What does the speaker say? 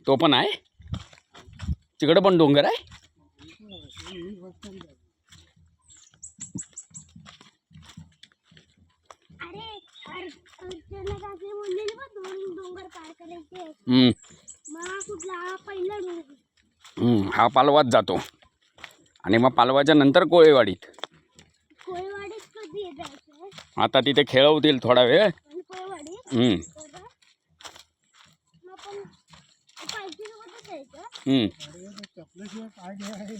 तो पण आहे तिकडे पण डोंगर आहे. हा पालवात जातो आणि मग पालवाच्या नंतर कोळेवाडीत. आता तिथे खेळवतील थोडा वेळ.